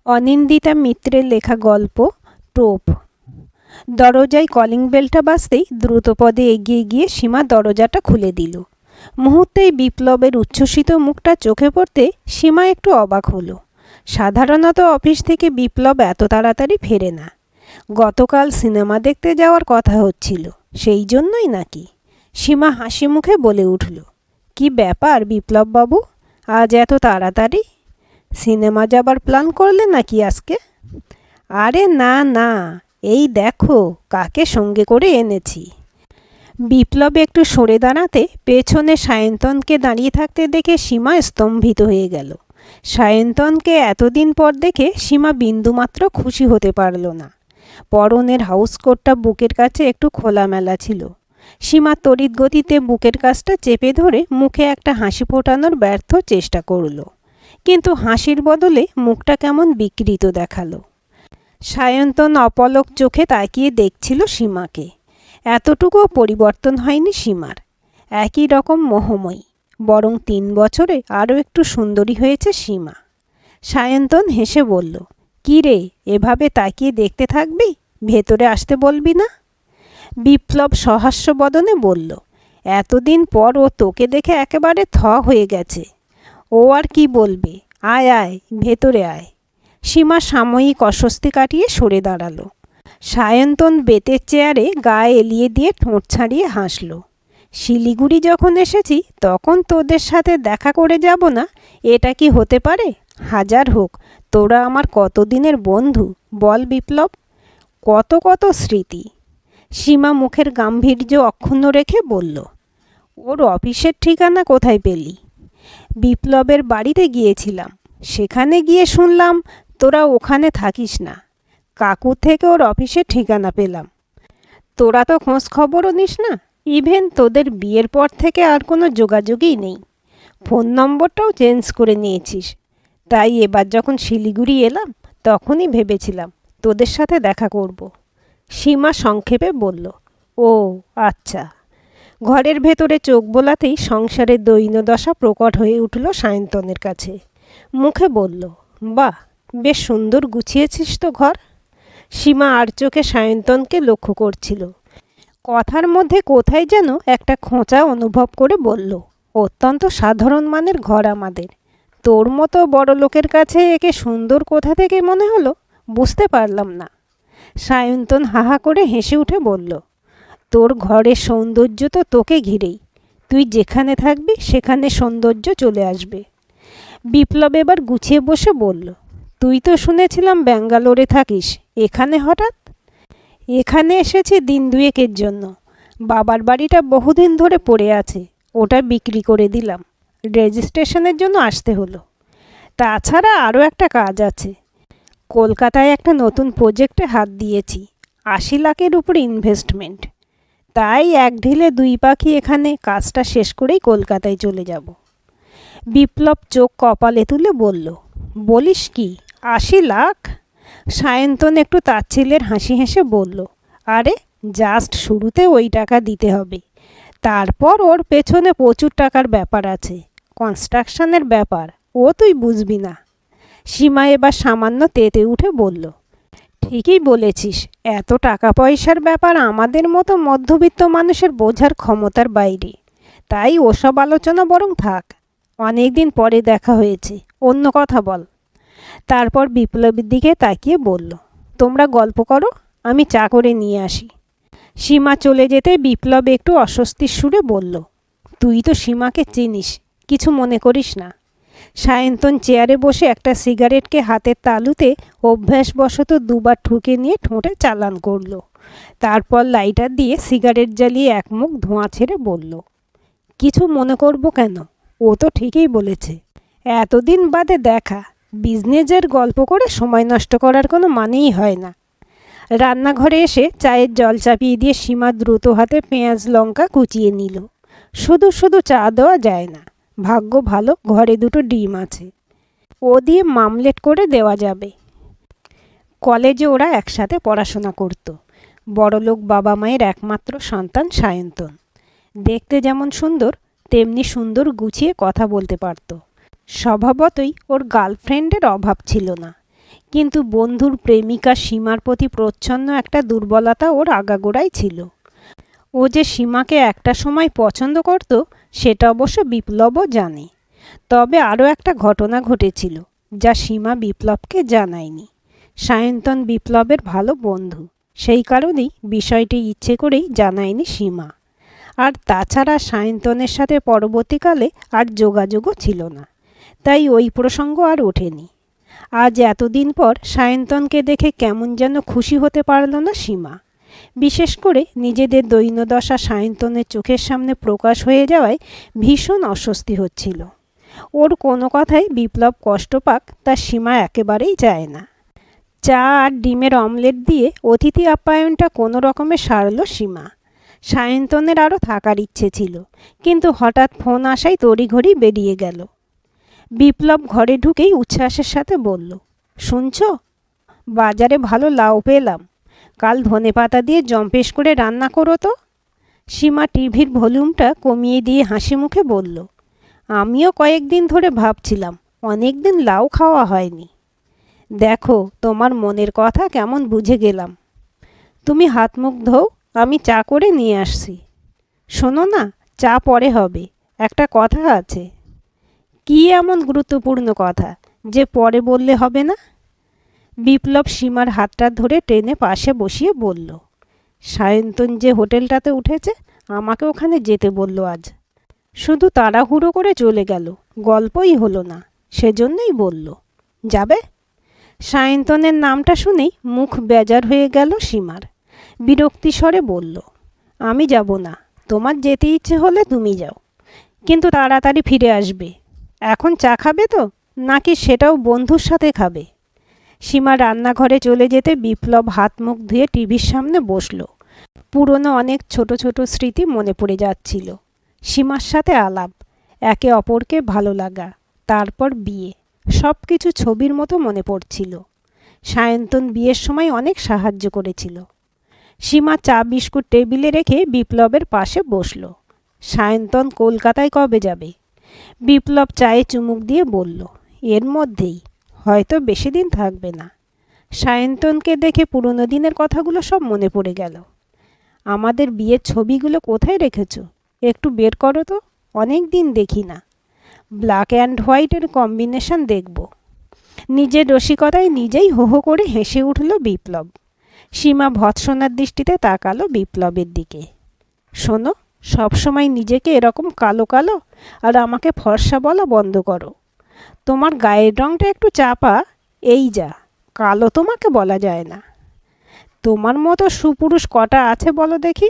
অনিন্দিতা মিত্রের লেখা গল্প টোপ। দরজায় কলিং বেলটা বাজতেই দ্রুতপদে এগিয়ে গিয়ে সীমা দরজাটা খুলে দিল। মুহূর্তেই বিপ্লবের উচ্ছ্বসিত মুখটা চোখে পড়তে সীমা একটু অবাক হলো। সাধারণত অফিস থেকে বিপ্লব এত তাড়াতাড়ি ফেরে না। গতকাল সিনেমা দেখতে যাওয়ার কথা হচ্ছিল, সেই জন্যই নাকি? সীমা হাসি মুখে বলে উঠল, কি ব্যাপার বিপ্লববাবু, আজ এত তাড়াতাড়ি? সিনেমা যাবার প্ল্যান করলে নাকি আজকে? আরে না না, এই দেখো কাকে সঙ্গে করে এনেছি। বিপ্লব একটু সরে দাঁড়াতে পেছনে সায়ন্তনকে দাঁড়িয়ে থাকতে দেখে সীমা স্তম্ভিত হয়ে গেল। সায়ন্তনকে এতদিন পর দেখে সীমা বিন্দুমাত্র খুশি হতে পারল না। পরনের হাউসকোটটা বুকের কাছে একটু খোলামেলা ছিল। সীমা তড়িৎ গতিতে বুকের কাছটা চেপে ধরে মুখে একটা হাসি ফোটানোর ব্যর্থ চেষ্টা করল, কিন্তু হাসির বদলে মুখটা কেমন বিকৃত দেখালো। সায়ন্তন অপলক চোখে তাকিয়ে দেখছিল সীমাকে। এতটুকুও পরিবর্তন হয়নি সীমার, একই রকম মোহময়ী, বরং 3 বছরে আরও একটু সুন্দরী হয়েছে সীমা। সায়ন্তন হেসে বলল, কী রে, এভাবে তাকিয়ে দেখতে থাকবি, ভেতরে আসতে বলবি না? বিপ্লব সহাস্য বদনে বলল, এতদিন পর ও তোকে দেখে একেবারে থ হয়ে গেছে। ও আর কি বলবে, আয় আয় ভেতরে আয়। সীমা সাময়িক অস্বস্তি কাটিয়ে সরে দাঁড়ালো। সায়ন্তন বেতের চেয়ারে গায়ে এলিয়ে দিয়ে ঠোঁট ছাড়িয়ে হাসল। শিলিগুড়ি যখন এসেছি তখন তোদের সাথে দেখা করে যাব না, এটা কি হতে পারে? হাজার হোক, তোরা আমার কতদিনের বন্ধু বল বিপ্লব, কত কত স্মৃতি। সীমা মুখের গাম্ভীর্য অক্ষুণ্ণ রেখে বলল, ওর অফিসের ঠিকানা কোথায় পেলি? বিপ্লবের বাড়িতে গিয়েছিলাম, সেখানে গিয়ে শুনলাম তোরা ওখানে থাকিস না। কাকুর থেকে ওর অফিসের ঠিকানা পেলাম। তোরা তো খোঁজ খবরও নিস না, ইভেন তোদের বিয়ের পর থেকে আর কোনো যোগাযোগই নেই। ফোন নম্বরটাও চেঞ্জ করে নিয়েছিস। তাই এবার যখন শিলিগুড়ি এলাম তখনই ভেবেছিলাম তোদের সাথে দেখা করব। সীমা সংক্ষেপে বলল, ও আচ্ছা। ঘরের ভেতরে চোখ বোলাতেই সংসারের দৈন্যদশা প্রকট হয়ে উঠল সায়ন্তনের কাছে। মুখে বলল, বাহ, বেশ সুন্দর গুছিয়েছিস তো ঘর। সীমা আর চোখে সায়ন্তনকে লক্ষ্য করছিল। কথার মধ্যে কোথায় যেন একটা খোঁচা অনুভব করে বলল, অত্যন্ত সাধারণ মানের ঘর আমাদের। তোর মতো বড় লোকের কাছে একে সুন্দর কোথা থেকে মনে হলো বুঝতে পারলাম না। সায়ন্তন হাহা করে হেসে উঠে বলল, তোর ঘরের সৌন্দর্য তো তোকে ঘিরেই, তুই যেখানে থাকবি সেখানে সৌন্দর্য চলে আসবে। বিপ্লব এবার গুছিয়ে বসে বলল, তুই তো শুনেছিলাম ব্যাঙ্গালোরে থাকিস, এখানে হঠাৎ? এখানে এসেছি দিন 2 জন্য। বাবার বাড়িটা বহুদিন ধরে পড়ে আছে, ওটা বিক্রি করে দিলাম, রেজিস্ট্রেশনের জন্য আসতে হলো। তাছাড়া আরও একটা কাজ আছে। কলকাতায় একটা নতুন প্রজেক্টে হাত দিয়েছি, 80 লাখের উপর ইনভেস্টমেন্ট। তাই এক ঢিলে 2 পাখি, এখানে কাজটা শেষ করেই কলকাতায় চলে যাব। বিপ্লব চোখ কপালে তুলে বলল, বলিস কি, 80 লাখ? সায়ন্তন একটু তাচ্ছিল্যের হাসি হেসে বলল, আরে জাস্ট শুরুতে ওই টাকা দিতে হবে, তারপর ওর পেছনে প্রচুর টাকার ব্যাপার আছে, কনস্ট্রাকশনের ব্যাপার, ও তুই বুঝবি না। সীমা এবার সামান্য তেতে উঠে বলল, ঠিকই বলেছিস, এত টাকা পয়সার ব্যাপার আমাদের মতো মধ্যবিত্ত মানুষের বোঝার ক্ষমতার বাইরে। তাই ওসব আলোচনা বরং থাক, অনেক দিন পরে দেখা হয়েছে, অন্য কথা বল। তারপর বিপ্লবের দিকে তাকিয়ে বলল, তোমরা গল্প করো, আমি চা করে নিয়ে আসি। সীমা চলে যেতে বিপ্লব একটু অস্বস্তির সুরে বলল, তুই তো সীমাকে চিনিস, কিছু মনে করিস না। সায়ন্তন চেয়ারে বসে একটা সিগারেটকে হাতের তালুতে অভ্যাসবশত 2বার ঠুকে নিয়ে ঠোঁটে চালান করল। তারপর লাইটার দিয়ে সিগারেট জ্বালিয়ে এক মুখ ধোঁয়া ছেড়ে বলল, কিছু মনে করব কেন, ও তো ঠিকই বলেছে। এতদিন বাদে দেখা, বিজনেসের গল্প করে সময় নষ্ট করার কোনো মানেই হয় না। রান্নাঘরে এসে চায়ের জল চাপিয়ে দিয়ে সীমা দ্রুত হাতে পেঁয়াজ লঙ্কা কুচিয়ে নিল। শুধু শুধু চা দেওয়া যায় না, ভাগ্য ভালো ঘরে 2টো ডিম আছে, ও দিয়ে মামলেট করে দেওয়া যাবে। কলেজে ওরা একসাথে পড়াশোনা করত। বড়লোক বাবা মায়ের একমাত্র সন্তান সায়ন্তন। দেখতে যেমন সুন্দর তেমনি সুন্দর গুছিয়ে কথা বলতে পারত। স্বভাবতই ওর গার্লফ্রেন্ডের অভাব ছিল না, কিন্তু বন্ধুর প্রেমিকা সীমার প্রতি প্রচ্ছন্ন একটা দুর্বলতা ওর আগাগোড়াই ছিল। ও যে সীমাকে একটা সময় পছন্দ করত সেটা অবশ্য বিপ্লবও জানে। তবে আরও একটা ঘটনা ঘটেছিল যা সীমা বিপ্লবকে জানায়নি। সায়ন্তন বিপ্লবের ভালো বন্ধু, সেই কারণেই বিষয়টি ইচ্ছে করেই জানায়নি সীমা। আর তাছাড়া সায়ন্তনের সাথে পরবর্তীকালে আর যোগাযোগও ছিল না, তাই ওই প্রসঙ্গ আর ওঠেনি। আজ এতদিন পর সায়ন্তনকে দেখে কেমন যেন খুশি হতে পারল না সীমা। বিশেষ করে নিজেদের দৈন্যদশা সায়ন্তনের চোখের সামনে প্রকাশ হয়ে যাওয়ায় ভীষণ অস্বস্তি হচ্ছিল। ওর কোনো কথায় বিপ্লব কষ্ট পাক তা সীমা একেবারেই চায় না। চা আর ডিমের অমলেট দিয়ে অতিথি আপ্যায়নটা কোনো রকমে সারল সীমা। সায়ন্তনের আরও থাকার ইচ্ছে ছিল, কিন্তু হঠাৎ ফোন আসায় তড়িঘড়ি বেরিয়ে গেল। বিপ্লব ঘরে ঢুকেই উচ্ছ্বাসের সাথে বলল, শুনছ, বাজারে ভালো লাউ পেলাম, কাল ধনেপাতা দিয়ে জম্পেশ করে রান্না করো তো। সীমা টিভির ভলিউমটা কমিয়ে দিয়ে হাসি মুখে বলল, আমিও কয়েকদিন ধরে ভাবছিলাম অনেক দিন লাউ খাওয়া হয়নি। দেখো, তোমার মনের কথা কেমন বুঝে গেলাম। তুমি হাত মুখ ধোও, আমি চা করে নিয়ে আসছি। শোনো না, চা পরে হবে, একটা কথা আছে। কী এমন গুরুত্বপূর্ণ কথা যে পরে বললে হবে না? বিপ্লব সীমার হাতটা ধরে টেনে পাশে বসিয়ে বলল, সায়ন্তন যে হোটেলটাতে উঠেছে আমাকে ওখানে যেতে বলল আজ। শুধু তাড়াহুড়ো করে চলে গেল, গল্পই হলো না, সেজন্যই বলল। যাবে? সায়ন্তনের নামটা শুনেই মুখ বেজার হয়ে গেল সীমার। বিরক্তি স্বরে বলল, আমি যাব না, তোমার যেতে ইচ্ছে হলে তুমি যাও, কিন্তু তাড়াতাড়ি ফিরে আসবে। এখন চা খাবে তো, নাকি সেটাও বন্ধুর সাথে খাবে? সীমা রান্নাঘরে চলে যেতে বিপ্লব হাত মুখ ধুয়ে টিভির সামনে বসল। পুরনো অনেক ছোট ছোট স্মৃতি মনে পড়ে যাচ্ছিল। সীমার সাথে আলাপ, একে অপরকে ভালো লাগা, তারপর বিয়ে, সব কিছু ছবির মতো মনে পড়ছিল। সায়ন্তন বিয়ের সময় অনেক সাহায্য করেছিল। সীমা চা বিস্কুট টেবিলে রেখে বিপ্লবের পাশে বসল। সায়ন্তন কলকাতায় কবে যাবে? বিপ্লব চায়ে চুমুক দিয়ে বলল, এর মধ্যেই, হয়তো বেশি দিন থাকবে না। সায়ন্তনকে দেখে পুরনো দিনের কথাগুলো সব মনে পড়ে গেল। আমাদের বিয়ের ছবিগুলো কোথায় রেখেছ? একটু বের করো তো, অনেক দিন দেখি না। ব্ল্যাক অ্যান্ড হোয়াইটের কম্বিনেশন দেখব। নিজের রসিকতায় নিজেই হো হো করে হেসে উঠল বিপ্লব। সীমা ভৎসনার দৃষ্টিতে তাকালো বিপ্লবের দিকে। শোনো, সবসময় নিজেকে এরকম কালো কালো আর আমাকে ফর্সা বলা বন্ধ করো। তোমার গায়ের রঙটা একটু চাপা, এই যা, কালো তোমাকে বলা যায় না। তোমার মতো সুপুরুষ কটা আছে বলো দেখি?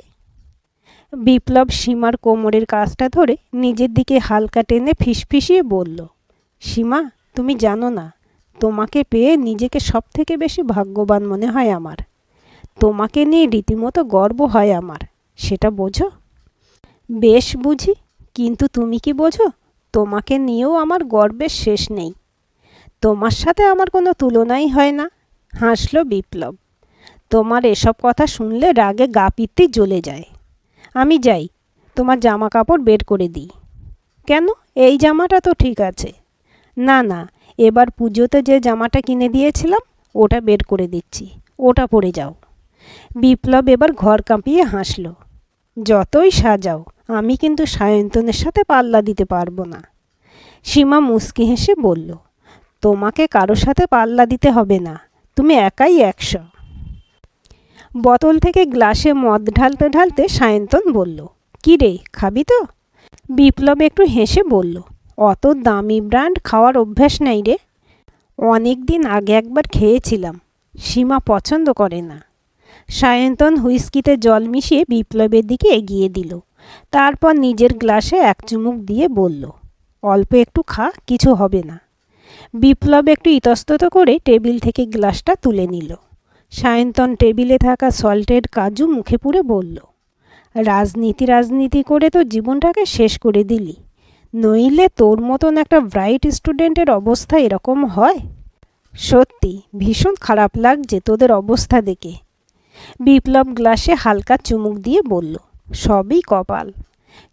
বিপ্লব সীমার কোমরের কাছটা ধরে নিজের দিকে হালকা টেনে ফিসফিসিয়ে বলল, সীমা, তুমি জানো না, তোমাকে পেয়ে নিজেকে সব থেকে বেশি ভাগ্যবান মনে হয় আমার। তোমাকে নিয়ে রীতিমতো গর্ব হয় আমার, সেটা বোঝো? বেশ বুঝি, কিন্তু তুমি কি বোঝো, তোমাকে নিয়েও আমার গর্বের শেষ নেই। তোমার সাথে আমার কোনো তুলনাই হয় না। হাসল বিপ্লব। তোমার এসব কথা শুনলে রাগে গা পিত্তি জ্বলে যায়। আমি যাই, তোমার জামা কাপড় বের করে দিই। কেন, এই জামাটা তো ঠিক আছে। না না, এবার পুজোতে যে জামাটা কিনে দিয়েছিলাম ওটা বের করে দিচ্ছি, ওটা পরে যাও। বিপ্লব এবার ঘর কাঁপিয়ে হাসল। যতই সাজাও, আমি কিন্তু সায়ন্তনের সাথে পাল্লা দিতে পারবো না। সীমা মুচকি হেসে বলল, তোমাকে কারোর সাথে পাল্লা দিতে হবে না, তুমি একাই 100। বোতল থেকে গ্লাসে মদ ঢালতে ঢালতে সায়ন্তন বলল, কী রে, খাবি তো? বিপ্লব একটু হেসে বলল, অত দামি ব্র্যান্ড খাওয়ার অভ্যাস নেই রে। অনেক দিন আগে একবার খেয়েছিলাম, সীমা পছন্দ করে না। সায়ন্তন হুইস্কিতে জল মিশিয়ে বিপ্লবের দিকে এগিয়ে দিল। তারপর নিজের গ্লাসে এক চুমুক দিয়ে বলল, অল্প একটু খা, কিছু হবে না। বিপ্লব একটু ইতস্তত করে টেবিল থেকে গ্লাসটা তুলে নিল। সায়ন্তন টেবিলে থাকা সল্টেড কাজু মুখে পুরে বলল, রাজনীতি রাজনীতি করে তো জীবনটাকে শেষ করে দিলি, নইলে তোর মতন একটা ব্রাইট স্টুডেন্টের অবস্থা এরকম হয়? সত্যি ভীষণ খারাপ লাগছে তোদের অবস্থা দেখে। বিপ্লব গ্লাসে হালকা চুমুক দিয়ে বলল, সবই কপাল।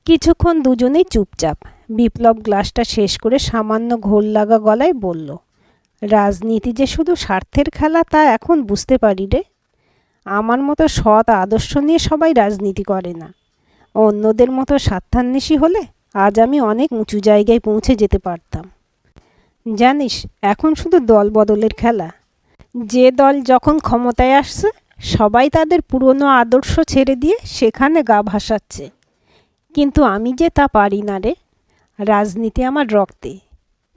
কিছুক্ষণ দুজনেই চুপচাপ। বিপ্লব গ্লাসটা শেষ করে সামান্য ঘোল লাগা গলায় বলল, রাজনীতি যে শুধু স্বার্থের খেলা তা এখন বুঝতে পারি রে। আমার মতো সৎ আদর্শ নিয়ে সবাই রাজনীতি করে না। অন্যদের মতো স্বার্থান্বেষী হলে আজ আমি অনেক উঁচু জায়গায় পৌঁছে যেতে পারতাম। জানিস, এখন শুধু দল বদলের খেলা। যে দল যখন ক্ষমতায় আসছে সবাই তাদের পুরনো আদর্শ ছেড়ে দিয়ে সেখানে গা ভাসাচ্ছে। কিন্তু আমি যে তা পারি না রে। রাজনীতি আমার রক্তে,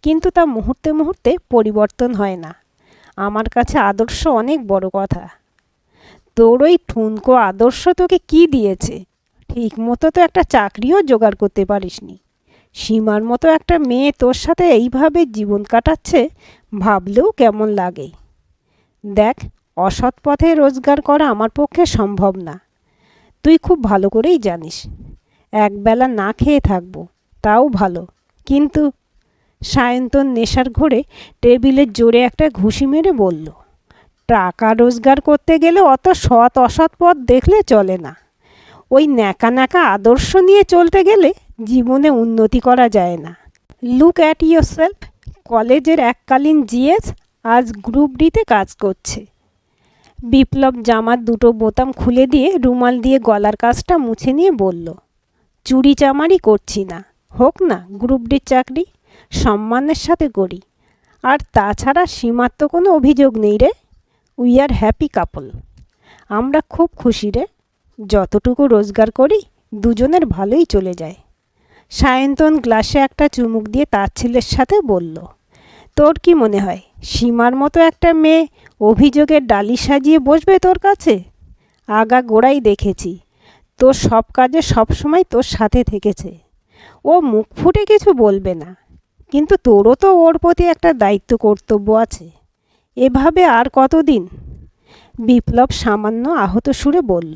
কিন্তু তা মুহূর্তে মুহূর্তে পরিবর্তন হয় না। আমার কাছে আদর্শ অনেক বড় কথা। তোর ওই ঠুনকো আদর্শ তোকে কি দিয়েছে? ঠিক মতো তো একটা চাকরিও জোগাড় করতে পারিসনি। সীমার মতো একটা মেয়ে তোর সাথে এইভাবে জীবন কাটাচ্ছে, ভাবলেও কেমন লাগে। দেখ, অসৎ পথে রোজগার করা আমার পক্ষে সম্ভব না, তুই খুব ভালো করেই জানিস। একবেলা না খেয়ে থাকবো, তাও ভালো। কিন্তু সায়ন্তন নেশার ঘোরে টেবিলের জোরে একটা ঘুষি মেরে বলল, টাকা রোজগার করতে গেলে অত সৎ অসৎ পথ দেখলে চলে না। ওই ন্যাকা ন্যাকা আদর্শ নিয়ে চলতে গেলে জীবনে উন্নতি করা যায় না। Look at yourself. কলেজের এককালীন জিএস আজ গ্রুপ ডিতে কাজ করছে। বিপ্লব জামার দুটো বোতাম খুলে দিয়ে রুমাল দিয়ে গলার কাজটা মুছে নিয়ে বলল, চুরি চামারি করছি না, হোক না গ্রুপ ডির চাকরি, সম্মানের সাথে করি। আর তাছাড়া সীমার তো কোনো অভিযোগ নেই রে। উই আর হ্যাপি কাপল। আমরা খুব খুশি রে। যতটুকু রোজগার করি দুজনের ভালোই চলে যায়। সায়ন্তন গ্লাসে একটা চুমুক দিয়ে তার ছেলের সাথে বলল, তোর কি মনে হয় সীমার মতো একটা মেয়ে অভিযোগের ডালি সাজিয়ে বসবে তোর কাছে? আগা গোড়াই দেখেছি, তোর সব কাজে সবসময় তোর সাথে থেকেছে। ও মুখ ফুটে কিছু বলবে না, কিন্তু তোরও তো ওর প্রতি একটা দায়িত্ব কর্তব্য আছে। এভাবে আর কতদিন? বিপ্লব সামান্য আহত সুরে বলল,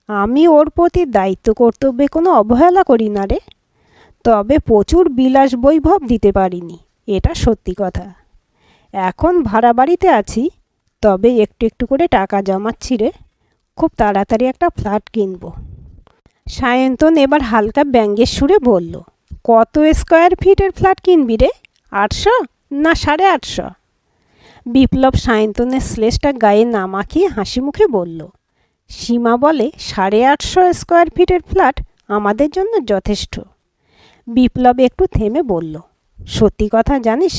আমি ওর প্রতি দায়িত্ব কর্তব্যে কোনো অবহেলা করি না রে। তবে প্রচুর বিলাস বৈভব দিতে পারিনি, এটা সত্যি কথা। এখন ভাড়া বাড়িতে আছি, তবে একটু একটু করে টাকা জমাচ্ছি রে। খুব তাড়াতাড়ি একটা ফ্ল্যাট কিনব। সায়ন্তন এবার হালকা ব্যঙ্গের সুরে বলল, কত স্কোয়ার ফিটের ফ্ল্যাট কিনবি রে? 800 না 850? বিপ্লব সায়ন্তনের স্লেসটা গায়ে না মাখিয়ে হাসি মুখে বলল, সীমা বলে 850 স্কোয়ার ফিটের ফ্ল্যাট আমাদের জন্য যথেষ্ট। বিপ্লব একটু থেমে বলল, সত্যি কথা জানিস,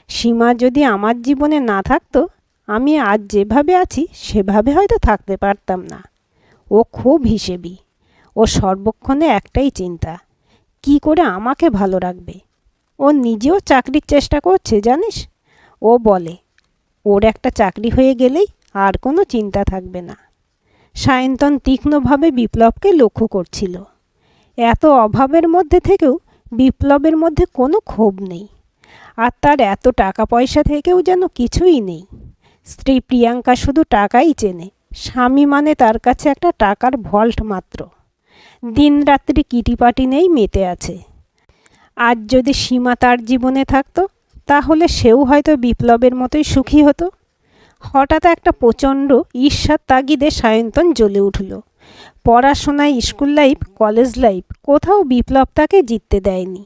সীমা যদি আমার জীবনে না থাকতো আমি আজ যেভাবে আছি সেভাবে হয়তো থাকতে পারতাম না। ও খুব হিসেবি। ও সর্বক্ষণে একটাই চিন্তা, কি করে আমাকে ভালো রাখবে। ও নিজেও চাকরির চেষ্টা করছে জানিস। ও বলে ওর একটা চাকরি হয়ে গেলেই আর কোনো চিন্তা থাকবে না। সায়ন্তন তীক্ষ্ণভাবে বিপ্লবকে লক্ষ্য করছিল। এত অভাবের মধ্যে থেকেও বিপ্লবের মধ্যে কোনো ক্ষোভ নেই, আর তার এত টাকা পয়সা থেকেও যেন কিছুই নেই। স্ত্রী প্রিয়াঙ্কা শুধু টাকাই চেনে, স্বামী মানে তার কাছে একটা টাকার ভল্ট মাত্র। দিনরাত্রি কিটিপাটি নেই মেতে আছে। আজ যদি সীমা তার জীবনে থাকতো তাহলে সেও হয়তো বিপ্লবের মতোই সুখী হতো। হঠাৎ একটা প্রচণ্ড ঈর্ষার তাগিদে সায়ন্তন জ্বলে উঠল। পড়াশোনায়, স্কুল লাইফ, কলেজ লাইফ, কোথাও বিপ্লব তাকে জিততে দেয়নি।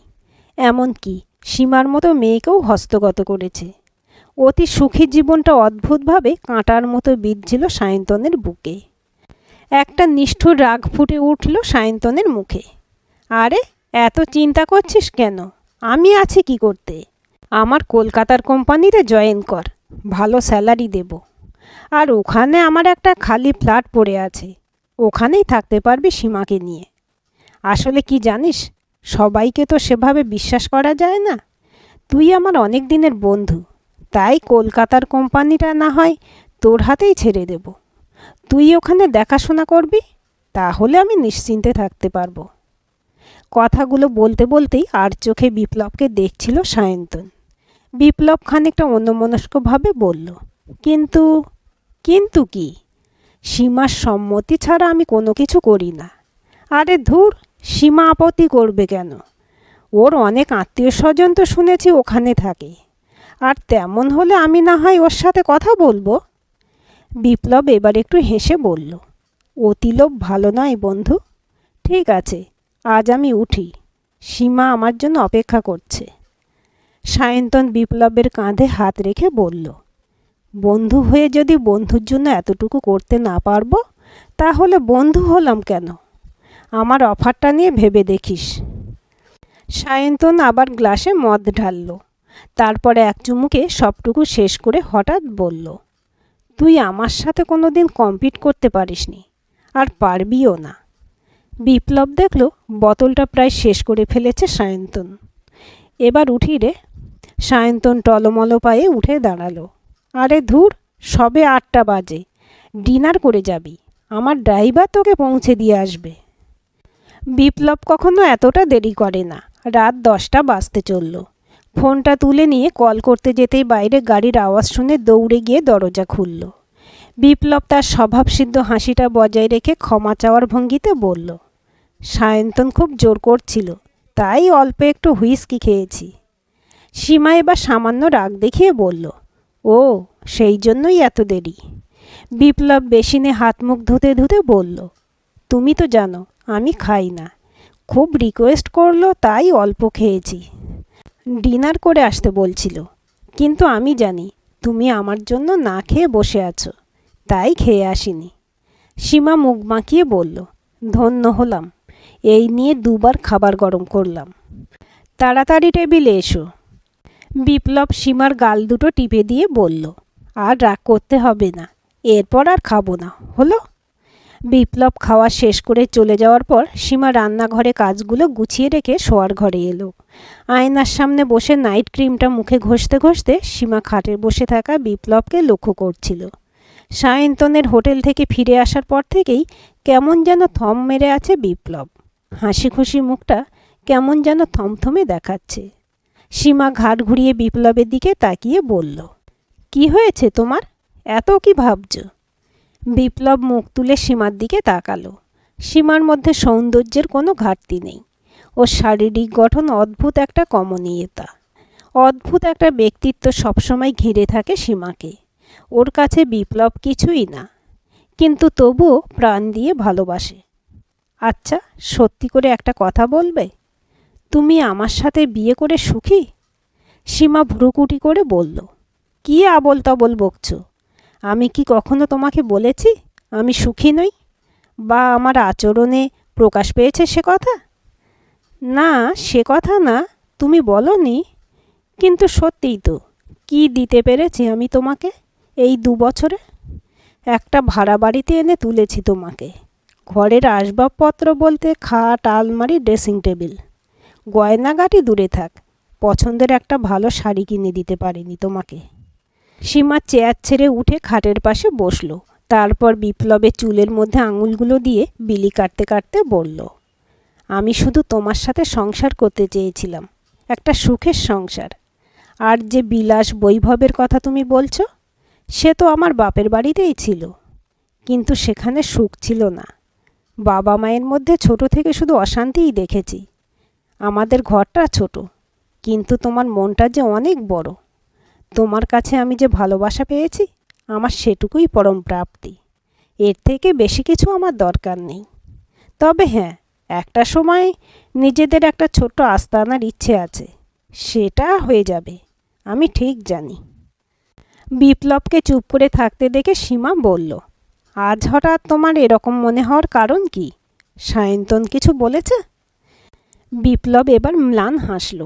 এমনকি সীমার মতো মেয়েকেও হস্তগত করেছে। অতি সুখী জীবনটা অদ্ভুতভাবে কাঁটার মতো বিঁধছিল সায়ন্তনের বুকে। একটা নিষ্ঠুর রাগ ফুটে উঠল সায়ন্তনের মুখে। আরে, এত চিন্তা করছিস কেন? আমি আছি কি করতে? আমার কলকাতার কোম্পানিতে জয়েন কর, ভালো স্যালারি দেব। আর ওখানে আমার একটা খালি ফ্ল্যাট পড়ে আছে, ওখানেই থাকতে পারবি সীমাকে নিয়ে। আসলে কি জানিস, সবাইকে তো সেভাবে বিশ্বাস করা যায় না। তুই আমার অনেক দিনের বন্ধু, তাই কলকাতার কোম্পানিটা না হয় তোর হাতেই ছেড়ে দেব। তুই ওখানে দেখাশোনা করবি, তাহলে আমি নিশ্চিন্তে থাকতে পারবো। কথাগুলো বলতে বলতেই আর চোখে বিপ্লবকে দেখছিল সায়ন্তন। বিপ্লব খানিকটা অন্যমনস্কভাবে বলল, কিন্তু? কিন্তু কি? সীমার সম্মতি ছাড়া আমি কোনো কিছু করি না। আরে ধুর, সীমা আপত্তি করবে কেন? ওর অনেক আত্মীয় স্বজন তো শুনেছি ওখানে থাকে। আর তেমন হলে আমি না হয় ওর সাথে কথা বলবো। বিপ্লব এবার একটু হেসে বলল, অতিলোভ ভালো নয় বন্ধু। ঠিক আছে, আজ আমি উঠি, সীমা আমার জন্য অপেক্ষা করছে। সায়ন্তন বিপ্লবের কাঁধে হাত রেখে বলল, বন্ধু হয়ে যদি বন্ধুর জন্য এতটুকু করতে না পারবো তাহলে বন্ধু হলাম কেন? আমার অফারটা নিয়ে ভেবে দেখিস। সায়ন্তন আবার গ্লাসে মদ ঢালল। তারপরে এক চুমুকে সবটুকু শেষ করে হঠাৎ বলল, তুই আমার সাথে কোনো দিন কম্পিট করতে পারিসনি, আর পারবিও না। বিপ্লব দেখল বোতলটা প্রায় শেষ করে ফেলেছে সায়ন্তন। এবার উঠি রে। সায়ন্তন টলমল পায়ে উঠে দাঁড়ালো। আরে ধুর, সবে 8টা বাজে, ডিনার করে যাবি, আমার ড্রাইভার তোকে পৌঁছে দিয়ে আসবে। বিপ্লব কখনো এতটা দেরি করে না। রাত 10টা বাজতে চলল। ফোনটা তুলে নিয়ে কল করতে যেতেই বাইরে গাড়ির আওয়াজ শুনে দৌড়ে গিয়ে দরজা খুলল। বিপ্লব তার স্বভাবসিদ্ধ হাসিটা বজায় রেখে ক্ষমা চাওয়ার ভঙ্গিতে বলল, সায়ন্তন খুব জোর করছিল, তাই অল্প একটু হুইস্কি খেয়েছি। সীমা এবার সামান্য রাগ দেখিয়ে বলল, ও সেই জন্যই এত দেরি। বিপ্লব বেসিনে হাত মুখ ধুতে ধুতে বলল, তুমি তো জানো আমি খাই না, খুব রিকোয়েস্ট করলো তাই অল্প খেয়েছি। ডিনার করে আসতে বলছিল, কিন্তু আমি জানি তুমি আমার জন্য না খেয়ে বসে আছো, তাই খেয়ে আসিনি। সীমা মুখ বাঁকিয়ে বলল, ধন্য হলাম, এই নিয়ে 2বার খাবার গরম করলাম। তাড়াতাড়ি টেবিলে এসো। বিপ্লব সীমার গাল দুটো টিপে দিয়ে বলল, আর রাগ করতে হবে না, এরপর আর খাবো না, হলো? বিপ্লব খাওয়া শেষ করে চলে যাওয়ার পর সীমা রান্নাঘরে কাজগুলো গুছিয়ে রেখে শোয়ার ঘরে এলো। আয়নার সামনে বসে নাইট ক্রিমটা মুখে ঘষতে ঘষতে সীমা খাটে বসে থাকা বিপ্লবকে লক্ষ্য করছিল। সায়ন্তনের হোটেল থেকে ফিরে আসার পর থেকেই কেমন যেন থম মেরে আছে বিপ্লব। হাসি খুশি মুখটা কেমন যেন থমথমে দেখাচ্ছে। সীমা ঘাড় ঘুরিয়ে বিপ্লবের দিকে তাকিয়ে বলল, কি হয়েছে তোমার, এত কি ভাবছ? বিপ্লব মুখ তুলে সীমার দিকে তাকালো। সীমার মধ্যে সৌন্দর্যের কোনো ঘাটতি নেই। ওর শারীরিক গঠন অদ্ভুত একটা কমনীয়তা, অদ্ভুত একটা ব্যক্তিত্ব সবসময় ঘিরে থাকে সীমাকে। ওর কাছে বিপ্লব কিছুই না, কিন্তু তবুও প্রাণ দিয়ে ভালোবাসে। আচ্ছা, সত্যি করে একটা কথা বলবে, তুমি আমার সাথে বিয়ে করে সুখী? সীমা ভ্রুকুটি করে বলল, কি আবোল তাবোল বকছো? আমি কি কখনো তোমাকে বলেছি আমি সুখী নই, বা আমার আচরণে প্রকাশ পেয়েছে সে কথা? না, সে কথা না, তুমি বলনি, কিন্তু সত্যিই তো। কি দিতে পেরেছি আমি তোমাকে এই 2 বছরে? একটা ভাড়া বাড়িতে এনে তুলেছি তোমাকে। ঘরের আসবাবপত্র বলতে খাট, আলমারি, ড্রেসিং টেবিল, গয়নাগাটি দূরে থাক, পছন্দের একটা ভালো শাড়ি কিনে দিতে পারিনি তোমাকে। সীমা চেয়ার ছেড়ে উঠে খাটের পাশে বসল। তারপর বিপ্লবের চুলের মধ্যে আঙুলগুলো দিয়ে বিলি কাটতে কাটতে বলল, আমি শুধু তোমার সাথে সংসার করতে চেয়েছিলাম, একটা সুখের সংসার। আর যে বিলাস বৈভবের কথা তুমি বলছো, সে তো আমার বাপের বাড়িতেই ছিল, কিন্তু সেখানে সুখ ছিল না। বাবা মায়ের মধ্যে ছোট থেকে শুধু অশান্তিই দেখেছি। আমাদের ঘরটা ছোট, কিন্তু তোমার মনটা যে অনেক বড়। তোমার কাছে আমি যে ভালোবাসা পেয়েছি, আমার সেটুকুই পরম প্রাপ্তি। এর থেকে বেশি কিছু আমার দরকার নেই। তবে হ্যাঁ, একটা সময় নিজেদের একটা ছোট্ট আস্তানার ইচ্ছে আছে, সেটা হয়ে যাবে, আমি ঠিক জানি। বিপ্লবকে চুপ করে থাকতে দেখে সীমা বলল, আজ হঠাৎ তোমার এরকম মনে হওয়ার কারণ কি? সায়ন্তন কিছু বলেছে? বিপ্লব এবার ম্লান হাসল।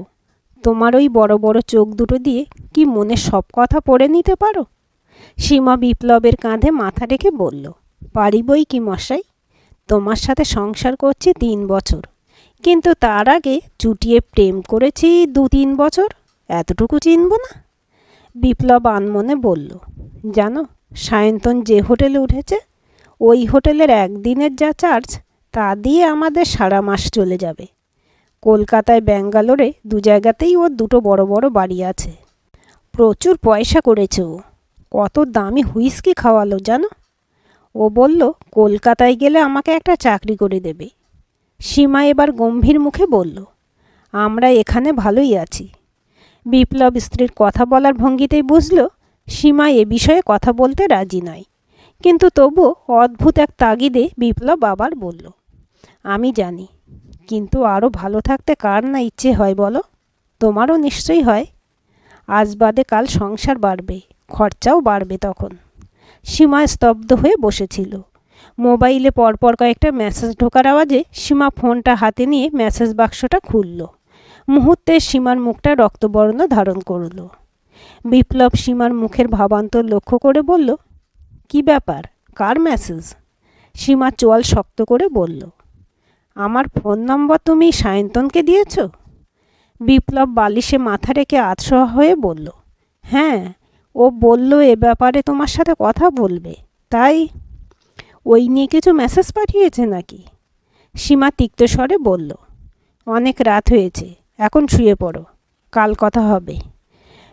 তোমার ওই বড় বড় চোখ দুটো দিয়ে কি মনে সব কথা পড়ে নিতে পারো? সীমা বিপ্লবের কাঁধে মাথা রেখে বলল, পারি বই কি মশাই, তোমার সাথে সংসার করছি 3 বছর, কিন্তু তার আগে চুটিয়ে প্রেম করেছি 2-3 বছর, এতটুকু চিনব না? বিপ্লব আনমনে বলল, জানো সায়ন্তন যে হোটেলে উঠেছে, ওই হোটেলের একদিনের যা চার্জ, তা দিয়ে আমাদের সারা মাস চলে যাবে। কলকাতায়, ব্যাঙ্গালোরে 2 জায়গাতেই ওর 2টো বড় বড় বাড়ি আছে। প্রচুর পয়সা করেছে ও। কত দামি হুইস্কি খাওয়ালো জানো? ও বলল কলকাতায় গেলে আমাকে একটা চাকরি করে দেবে। সীমা এবার গম্ভীর মুখে বলল, আমরা এখানে ভালোই আছি। বিপ্লব স্ত্রীর কথা বলার ভঙ্গিতেই বুঝল সীমা এ বিষয়ে কথা বলতে রাজি নয়, কিন্তু তবুও অদ্ভুত এক তাগিদে বিপ্লব আবার বলল, আমি জানি, কিন্তু আরও ভালো থাকতে কার না ইচ্ছে হয় বলো? তোমারও নিশ্চয়ই হয়। আজ বাদে কাল সংসার বাড়বে, খরচাও বাড়বে তখন। সীমা স্তব্ধ হয়ে বসেছিল। মোবাইলে পরপর কয়েকটা মেসেজ ঢোকার আওয়াজে সীমা ফোনটা হাতে নিয়ে মেসেজ বাক্সটা খুলল। মুহূর্তে সীমার মুখটা রক্তবর্ণ ধারণ করল। বিপ্লব সীমার মুখের ভাবান্তর লক্ষ্য করে বলল, কি ব্যাপার, কার মেসেজ? সীমা চোয়াল শক্ত করে বলল, আমার ফোন নম্বর তুমি সায়ন্তনকে দিয়েছ? বিপ্লব বালিশে মাথা রেখে আতশোয়া হয়ে বলল, হ্যাঁ, ও বলল এ ব্যাপারে তোমার সাথে কথা বলবে, তাই। ওই নিয়ে কিছু মেসেজ পাঠিয়েছে নাকি? সীমা তিক্ত স্বরে বলল, অনেক রাত হয়েছে, এখন শুয়ে পড়ো, কাল কথা হবে।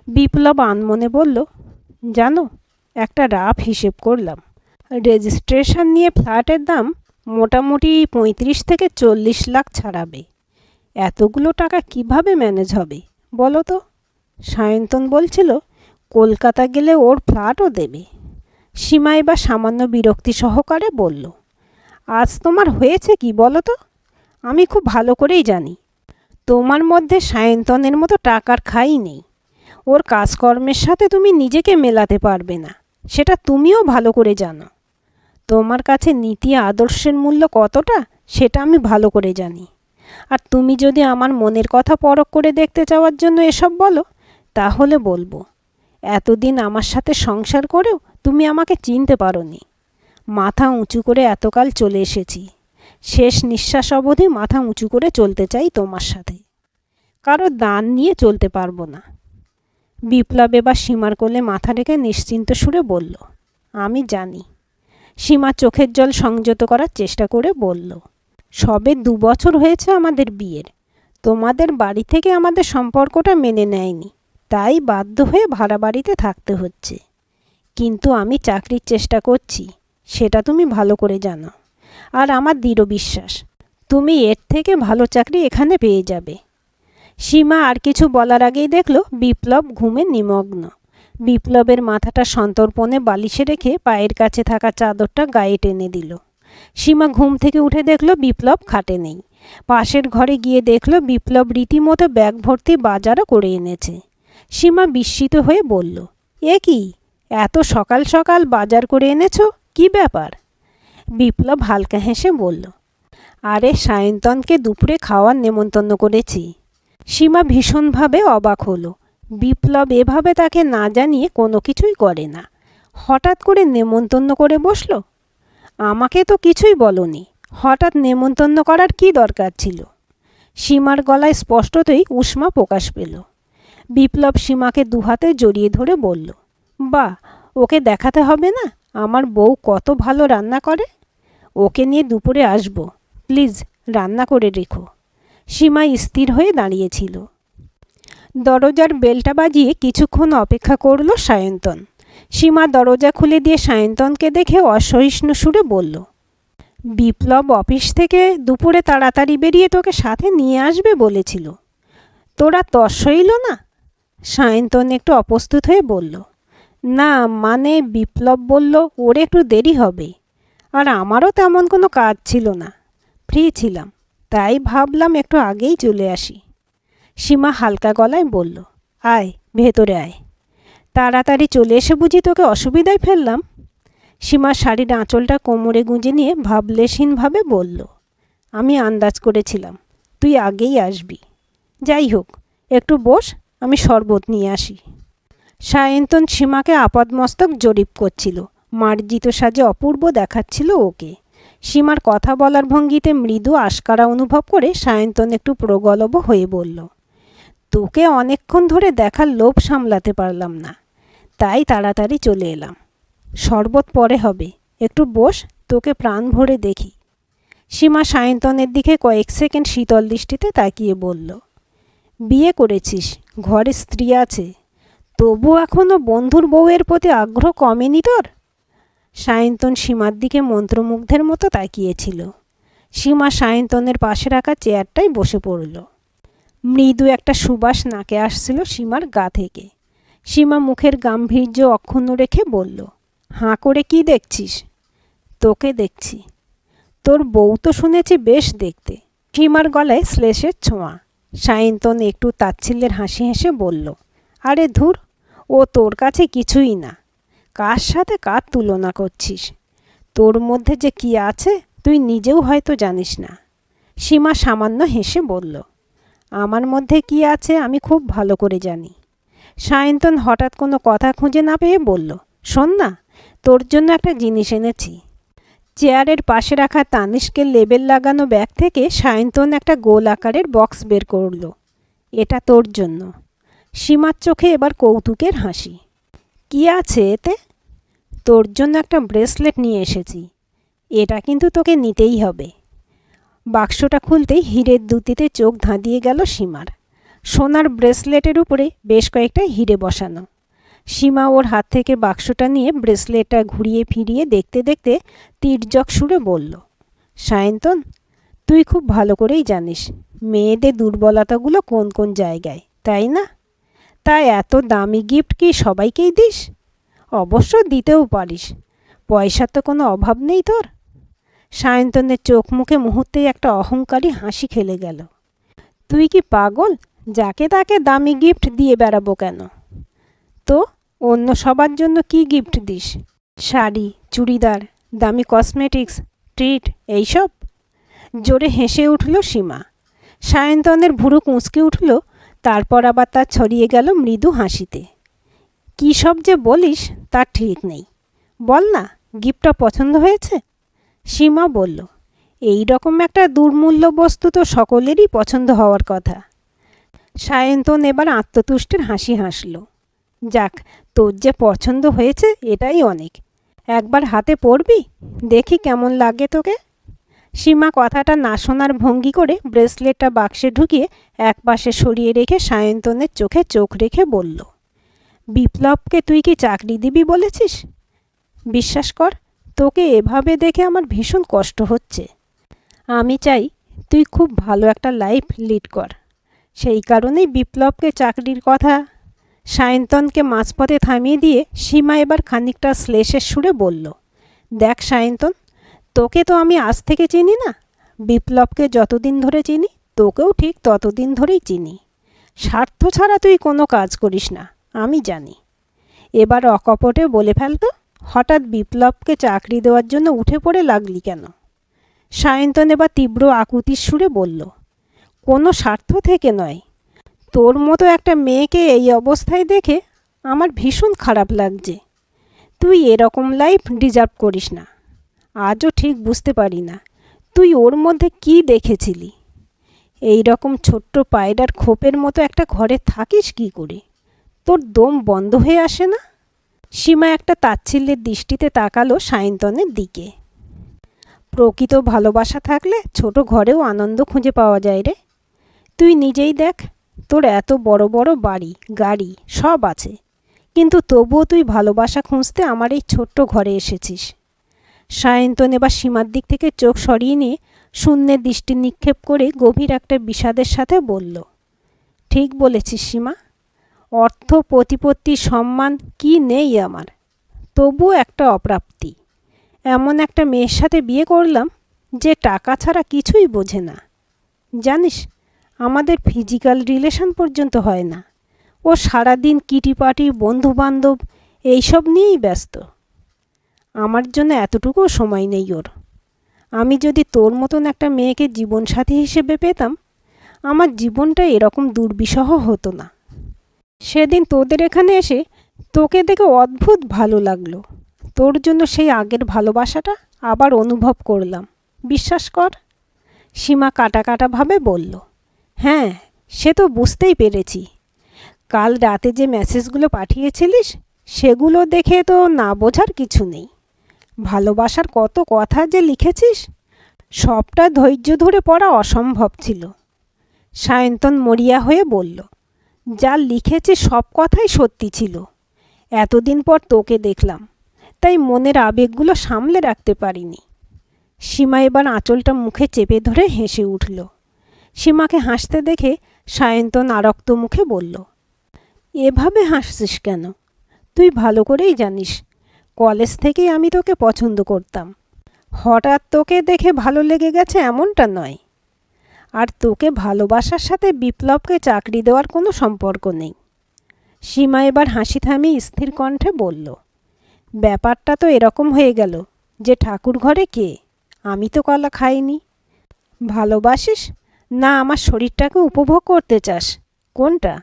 বিপ্লব আনমনে বলল, জানো, একটা রাফ হিসেব করলাম, রেজিস্ট্রেশন নিয়ে ফ্ল্যাটের দাম মোটামুটি 35 থেকে 40 লাখ ছাড়াবে। এতগুলো টাকা কিভাবে ম্যানেজ হবে বলো তো? সায়ন্তন বলছিল কলকাতা গেলে ওর ফ্ল্যাটও দেবে। সীমা এবার সামান্য বিরক্তি সহকারে বলল, আজ তোমার হয়েছে কি বলো তো? আমি খুব ভালো করেই জানি তোমার মধ্যে সায়ন্তনের মতো টাকার খাই নেই। ওর কাজকর্মের সাথে তুমি নিজেকে মেলাতে পারবে না, সেটা তুমিও ভালো করে জানো। তোমার কাছে নীতি আদর্শের মূল্য কতটা সেটা আমি ভালো করে জানি। আর তুমি যদি আমার মনের কথা পরখ করে দেখতে চাওয়ার জন্য এসব বলো, তাহলে বলবো, এতদিন আমার সাথে সংসার করেও তুমি আমাকে চিনতে পারোনি। মাথা উঁচু করে এতকাল চলে এসেছি, শেষ নিঃশ্বাস অবধি মাথা উঁচু করে চলতে চাই তোমার সাথে, কারো দান নিয়ে চলতে পারবো না। বিপ্লব এবার সীমার কোলে মাথা রেখে নিশ্চিন্ত সুরে বলল, আমি জানি। সীমা চোখের জল সংযত করার চেষ্টা করে বলল, সবে 2 বছর হয়েছে আমাদের বিয়ের। তোমাদের বাড়ি থেকে আমাদের সম্পর্কটা মেনে নেয়নি, তাই বাধ্য হয়ে ভাড়া বাড়িতে থাকতে হচ্ছে। কিন্তু আমি চাকরির চেষ্টা করছি, সেটা তুমি ভালো করে জানো। আর আমার দৃঢ় বিশ্বাস তুমি এর থেকে ভালো চাকরি এখানে পেয়ে যাবে। সীমা আর কিছু বলার আগেই দেখল বিপ্লব ঘুমে নিমগ্ন। বিপ্লবের মাথাটা সন্তর্পণে বালিশে রেখে পায়ের কাছে থাকা চাদরটা গায়ে টেনে দিল। সীমা ঘুম থেকে উঠে দেখল বিপ্লব খাটে নেই। পাশের ঘরে গিয়ে দেখল বিপ্লব রীতিমতো ব্যাগ ভর্তি বাজারও করে এনেছে। সীমা বিস্মিত হয়ে বলল, এ কি, এত সকাল সকাল বাজার করে এনেছো, কি ব্যাপার? বিপ্লব হালকা হেসে বলল, আরে সায়ন্তনকে দুপুরে খাওয়ার নেমন্তন্ন করেছি। সীমা ভীষণভাবে অবাক হলো। বিপ্লব এভাবে তাকে না জানিয়ে কোনো কিছুই করে না, হঠাৎ করে নেমন্তন্ন করে বসল। আমাকে তো কিছুই বলনি, হঠাৎ নেমন্তন্ন করার কি দরকার ছিল? সীমার গলায় স্পষ্টতই উষ্মা প্রকাশ পেল। বিপ্লব সীমাকে দুহাতে জড়িয়ে ধরে বলল, বাহ, ওকে দেখাতে হবে না আমার বউ কত ভালো রান্না করে? ওকে নিয়ে দুপুরে আসবো, প্লিজ রান্না করে রেখো। সীমা স্থির হয়ে দাঁড়িয়েছিল। দরজার বেলটা বাজিয়ে কিছুক্ষণ অপেক্ষা করল সায়ন্তন। সীমা দরজা খুলে দিয়ে সায়ন্তনকে দেখে অসহিষ্ণু সুরে বলল, বিপ্লব অফিস থেকে দুপুরে তাড়াতাড়ি বেরিয়ে তোকে সাথে নিয়ে আসবে বলেছিল, তোরা তর সইল না? সায়ন্তন একটু অপ্রস্তুত হয়ে বলল, না মানে বিপ্লব বলল ওর একটু দেরি হবে, আর আমারও তেমন কোনো কাজ ছিল না, ফ্রি ছিলাম, তাই ভাবলাম একটু আগেই চলে আসি। সীমা হালকা গলায় বলল, আয় ভেতরে আয়। তাড়াতাড়ি চলে এসে বুঝি তোকে অসুবিধায় ফেললাম? সীমা শাড়ির আঁচলটা কোমরে গুঁজে নিয়ে ভাবলেশহীনভাবে বলল, আমি আন্দাজ করেছিলাম তুই আগেই আসবি। যাই হোক, একটু বস, আমি শরবত নিয়ে আসি। সায়ন্তন সীমাকে আপাদমস্তক জরিপ করছিল। মার্জিত সাজে অপূর্ব দেখাচ্ছিল ওকে। সীমার কথা বলার ভঙ্গিতে মৃদু আশকারা অনুভব করে সায়ন্তন একটু প্রগল্ভ হয়ে বলল, তোকে অনেকক্ষণ ধরে দেখার লোভ সামলাতে পারলাম না, তাই তাড়াতাড়ি চলে এলাম। শরবত পরে হবে, একটু বস, তোকে প্রাণ ভরে দেখি। সীমা সায়ন্তনের দিকে কয়েক সেকেন্ড শীতল দৃষ্টিতে তাকিয়ে বলল, বিয়ে করেছিস, ঘরে স্ত্রী আছে, তবু এখনও বন্ধুর বউয়ের প্রতি আগ্রহ কমেনি তোর? সায়ন্তন সীমার দিকে মন্ত্রমুগ্ধের মতো তাকিয়েছিল। সীমা সায়ন্তনের পাশে রাখা চেয়ারটায় বসে পড়ল। মৃদু একটা সুবাস নাকে আসছিল সীমার গা থেকে। সীমা মুখের গাম্ভীর্য অক্ষুণ্ণ রেখে বলল, হাঁ করে কি দেখছিস? তোকে দেখছি। তোর বউ তো শুনেছি বেশ দেখতে। সীমার গলায় শ্লেষের ছোঁয়া। সায়ন্তন একটু তাচ্ছিল্যের হাসি হেসে বলল, আরে ধুর, ও তোর কাছে কিছুই না। কার সাথে কার তুলনা করছিস? তোর মধ্যে যে কি আছে তুই নিজেও হয়তো জানিস না। সীমা সামান্য হেসে বলল, আমার মধ্যে কি আছে আমি খুব ভালো করে জানি। সায়ন্তন হঠাৎ কোনো কথা খুঁজে না পেয়ে বলল, শোন না, তোর জন্য একটা জিনিস এনেছি। চেয়ারের পাশে রাখা তানিশকের লেবেল লাগানো ব্যাগ থেকে সায়ন্তন একটা গোল আকারের বক্স বের করল। এটা তোর জন্য। সীমার চোখে এবার কৌতুকের হাসি। কি আছে এতে? তোর জন্য একটা ব্রেসলেট নিয়ে এসেছি। এটা কিন্তু তোকে নিতেই হবে। বাক্সটা খুলতেই হীরের দুতিতে চোখ ধাঁধিয়ে গেল সীমার। সোনার ব্রেসলেটের উপরে বেশ কয়েকটা হিরে বসানো। সীমা ওর হাত থেকে বাক্সটা নিয়ে ব্রেসলেটটা ঘুরিয়ে ফিরিয়ে দেখতে দেখতে তির্যক সুরে বলল, সায়ন্তন, তুই খুব ভালো করেই জানিস মেয়েদের দুর্বলতাগুলো কোন কোন জায়গায়, তাই না? তাই এত দামি গিফট কি সবাইকেই দিস? অবশ্য দিতেও পারিস, পয়সার তো কোনো অভাব নেই তোর। সায়ন্তনের চোখ মুখে মুহূর্তেই একটা অহংকারী হাসি খেলে গেল। তুই কি পাগল? যাকে তাকে দামি গিফট দিয়ে বেড়াবো কেন? তো অন্য সবার জন্য কি গিফট দিস? শাড়ি, চুড়িদার, দামি কসমেটিক্স, ট্রিট, এইসব? জোরে হেসে উঠল সীমা। সায়ন্তনের ভুরু কুঁচকে উঠল, তারপর আবার তা ছড়িয়ে গেল মৃদু হাসিতে। কী সব যে বলিস তার ঠিক নেই। বল না, গিফটটা পছন্দ হয়েছে? সীমা বলল, এই রকম একটা দুর্মূল্য বস্তু তো সকলেরই পছন্দ হওয়ার কথা। সায়ন্তন এবার আত্মতুষ্টের হাসি হাসল। যাক, তোর যে পছন্দ হয়েছে এটাই অনেক। একবার হাতে পড়বি, দেখি কেমন লাগে তোকে। সীমা কথাটা না শোনার ভঙ্গি করে ব্রেসলেটটা বাক্সে ঢুকিয়ে একপাশে সরিয়ে রেখে সায়ন্তনের চোখে চোখ রেখে বলল, বিপ্লবকে তুই কি চাকরি দিবি বলেছিস? বিশ্বাস কর, তোকে এভাবে দেখে আমার ভীষণ কষ্ট হচ্ছে। আমি চাই তুই খুব ভালো একটা লাইফ লিড কর। সেই কারণেই বিপ্লবকে চাকরির কথা। সায়ন্তনকে মাঝপথে থামিয়ে দিয়ে সীমা এবার খানিকটা শ্লেষের সুরে বলল, দেখ সায়ন্তন, তোকে তো আমি আজ থেকে চিনি না। বিপ্লবকে যতদিন ধরে চিনি তোকেও ঠিক ততদিন ধরেই চিনি। স্বার্থ ছাড়া তুই কোনো কাজ করিস না, আমি জানি। এবার অকপটে বলে ফেলতো, হঠাৎ বিপ্লবকে চাকরি দেওয়ার জন্য উঠে পড়ে লাগলি কেন? সায়ন্তন এবার তীব্র আকুতির সুরে বলল, কোনো স্বার্থ থেকে নয়। তোর মতো একটা মেয়েকে এই অবস্থায় দেখে আমার ভীষণ খারাপ লাগছে। তুই এরকম লাইফ ডিজার্ভ করিস না। আজও ঠিক বুঝতে পারি না তুই ওর মধ্যে কি দেখেছিলি। এই রকম ছোট্ট পায়রার খোপের মতো একটা ঘরে থাকিস কি করে? তোর দম বন্ধ হয়ে আসে না? সীমা একটা তাচ্ছিল্যের দৃষ্টিতে তাকালো সায়ন্তনের দিকে। প্রকৃত ভালোবাসা থাকলে ছোট ঘরেও আনন্দ খুঁজে পাওয়া যায় রে। তুই নিজেই দেখ, তোর এত বড় বড় বাড়ি, গাড়ি সব আছে, কিন্তু তবুও তুই ভালোবাসা খুঁজতে আমার এই ছোট্ট ঘরে এসেছিস। সায়ন্তন এবার সীমার দিক থেকে চোখ সরিয়ে নিয়ে শূন্যে দৃষ্টি নিক্ষেপ করে গভীর একটা বিষাদের সাথে বলল, ঠিক বলেছিস সীমা। অর্থ, প্রতিপত্তি, সম্মান কি নেই আমার, তবুও একটা অপ্রাপ্তি। এমন একটা মেয়ের সাথে বিয়ে করলাম যে টাকা ছাড়া কিছুই বোঝে না। জানিস, আমাদের ফিজিক্যাল রিলেশন পর্যন্ত হয় না। ও সারাদিন কিটিপাটি, বন্ধুবান্ধব এইসব নিয়েই ব্যস্ত। আমার জন্য এতটুকুও সময় নেই ওর। আমি যদি তোর মতন একটা মেয়েকে জীবনসাথী হিসেবে পেতাম, আমার জীবনটা এরকম দুর্বিষহ হতো না। সেদিন তোদের এখানে এসে তোকে দেখে অদ্ভুত ভালো লাগলো। তোর জন্য সেই আগের ভালোবাসাটা আবার অনুভব করলাম, বিশ্বাস কর। সীমা কাটা কাটাভাবে বলল, হ্যাঁ, সে তো বুঝতেই পেরেছি। কাল রাতে যে মেসেজগুলো পাঠিয়েছিলিস সেগুলো দেখে তো না বোঝার কিছু নেই। ভালোবাসার কত কথা যে লিখেছিস, সবটা ধৈর্য ধরে পড়া অসম্ভব ছিল। সায়ন্তন মরিয়া হয়ে বলল, যা লিখেছে সব কথাই সত্যি ছিল। এতদিন পর তোকে দেখলাম, তাই মনের আবেগগুলো সামলে রাখতে পারিনি। সীমা এবার আঁচলটা মুখে চেপে ধরে হেসে উঠল। সীমাকে হাসতে দেখে সায়ন্তন আরক্ত মুখে বলল, এভাবে হাসছিস কেন? তুই ভালো করেই জানিস কলেজ থেকেই আমি তোকে পছন্দ করতাম। হঠাৎ তোকে দেখে ভালো লেগে গেছে এমনটা নয়। আর তোকে ভালোবাসার সাথে বিপ্লবকে চাকরি দেওয়ার কোনো সম্পর্ক নেই। সীমা এবার হাসি থামিয়ে স্থির কণ্ঠে বলল, ব্যাপারটা তো এরকম হয়ে গেল যে ঠাকুর ঘরে কে? আমি তো কলা খাইনি। ভালোবাসিস না আমার শরীরটাকে উপভোগ করতে চাস? কোনটা?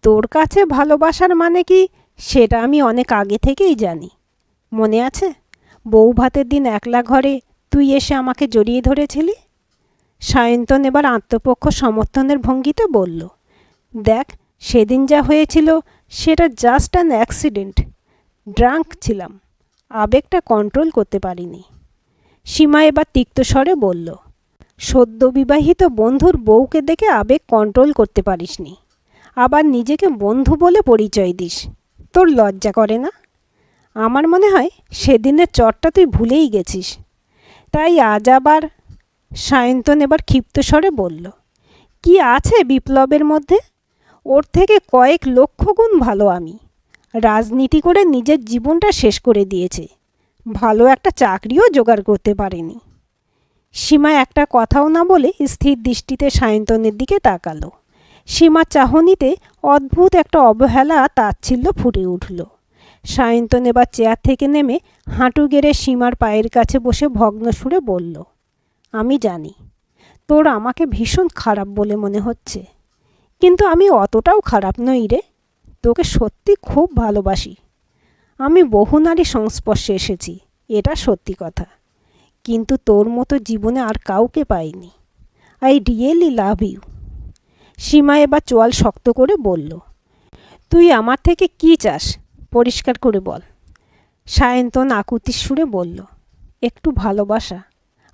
তোর কাছে ভালোবাসার মানে কি সেটা আমি অনেক আগে থেকেই জানি। মনে আছে বউ ভাতের দিন একলা ঘরে তুই এসে আমাকে জড়িয়ে ধরেছিলি? সায়ন্তন এবার আত্মপক্ষ সমর্থনের ভঙ্গিতে বলল, দেখ সেদিন যা হয়েছিল সেটা জাস্ট অ্যান অ্যাক্সিডেন্ট। ড্রাঙ্ক ছিলাম, আবেগটা কন্ট্রোল করতে পারিনি। সীমা এবার তিক্ত স্বরে বলল, সদ্য বিবাহিত বন্ধুর বউকে দেখে আবেগ কন্ট্রোল করতে পারিসনি, আবার নিজেকে বন্ধু বলে পরিচয় দিস। তোর লজ্জা করে না? আমার মনে হয় সেদিনের চটটা তুই ভুলেই গেছিস। তাই আজ আবার। সায়ন্তন এবার ক্ষিপ্ত স্বরে বলল, কি আছে বিপ্লবের মধ্যে? ওর থেকে কয়েক লক্ষ গুণ ভালো আমি। রাজনীতি করে নিজের জীবনটা শেষ করে দিয়েছে, ভালো একটা চাকরিও জোগাড় করতে পারেনি। সীমা একটা কথাও না বলে স্থির দৃষ্টিতে সায়ন্তনের দিকে তাকালো। সীমা চাহনিতে অদ্ভুত একটা অবহেলা তাচ্ছিল্য ফুটে উঠল। সায়ন্তন এবার চেয়ার থেকে নেমে হাঁটু গেড়ে সীমার পায়ের কাছে বসে ভগ্ন সুরে বলল, আমি জানি তোর আমাকে ভীষণ খারাপ বলে মনে হচ্ছে, কিন্তু আমি অতটাও খারাপ নই রে। তোকে সত্যি খুব ভালোবাসি। আমি বহু নারী সংস্পর্শে এসেছি, এটা সত্যি কথা, কিন্তু তোর মতো জীবনে আর কাউকে পাইনি। I really love you. Seema এবার চোয়াল শক্ত করে বলল, তুই আমার থেকে কি চাস পরিষ্কার করে বল। সায়ন্তন আকুতির সুরে বলল, একটু ভালোবাসা,